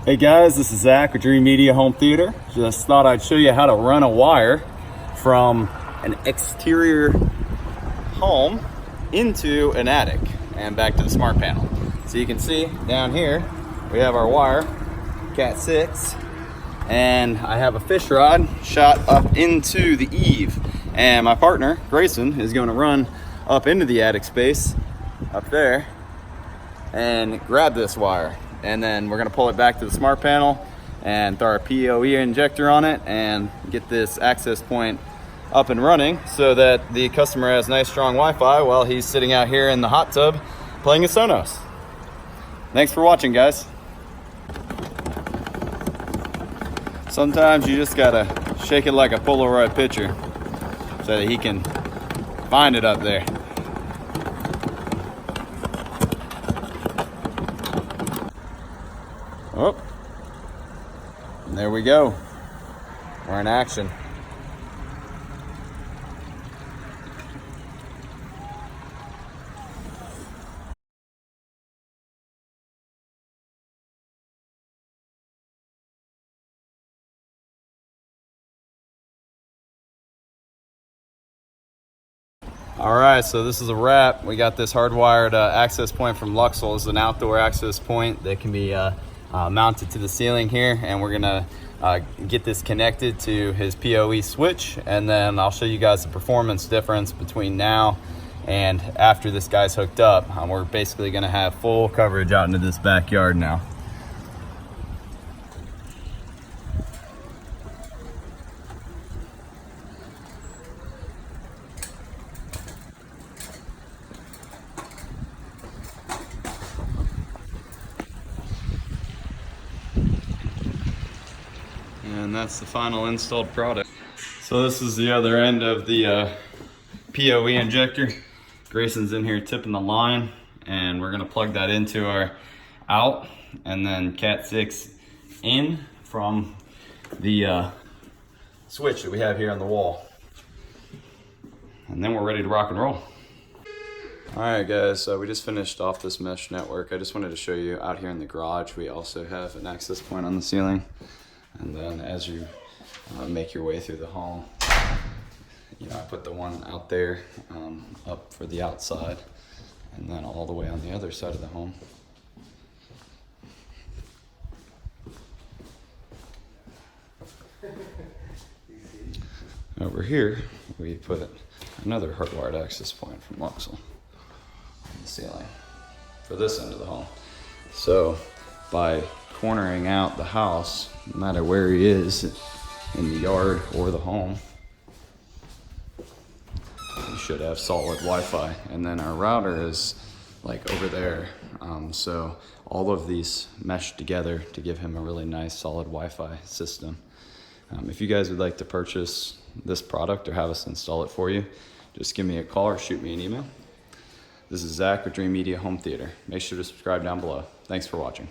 Hey guys, this is Zach with Dreamedia Home Theater. Just thought I'd show you how to run a wire from an exterior home into an attic and back to the smart panel. So you can see down here, we have our wire, Cat 6, and I have a fish rod shot up into the eave. And my partner, Grayson, is going to run up into the attic space up there and grab this wire. And then we're gonna pull it back to the smart panel and throw our PoE injector on it and get this access point up and running so that the customer has nice strong Wi-Fi while he's sitting out here in the hot tub playing his Sonos. Thanks for watching, guys. Sometimes you just gotta shake it like a Polaroid picture so that he can find it up there. Oh, and there we go. We're in action. All right, so this is a wrap. We got this hardwired access point from Luxul. It's an outdoor access point that can be mounted to the ceiling here, and we're gonna get this connected to his PoE switch, and then I'll show you guys the performance difference between now and after this guy's hooked up. We're basically gonna have full coverage out into this backyard now. And that's the final installed product. So this is the other end of the PoE injector. Grayson's in here tipping the line, and we're gonna plug that into our out and then Cat 6 in from the switch that we have here on the wall. And then we're ready to rock and roll. All right guys, so we just finished off this mesh network. I just wanted to show you out here in the garage, we also have an access point on the ceiling. And then as you make your way through the home, you know, I put the one out there up for the outside, and then all the way on the other side of the home. Over here, we put another hardwired access point from Luxul on the ceiling for this end of the home. So by cornering out the house, no matter where he is in the yard or the home, you should have solid Wi-Fi. And then our router is like over there, so all of these mesh together to give him a really nice solid Wi-Fi system. If you guys would like to purchase this product or have us install it for you, just give me a call or shoot me an email. This is Zach with Dreamedia Home Theater. Make sure to subscribe down below. Thanks for watching.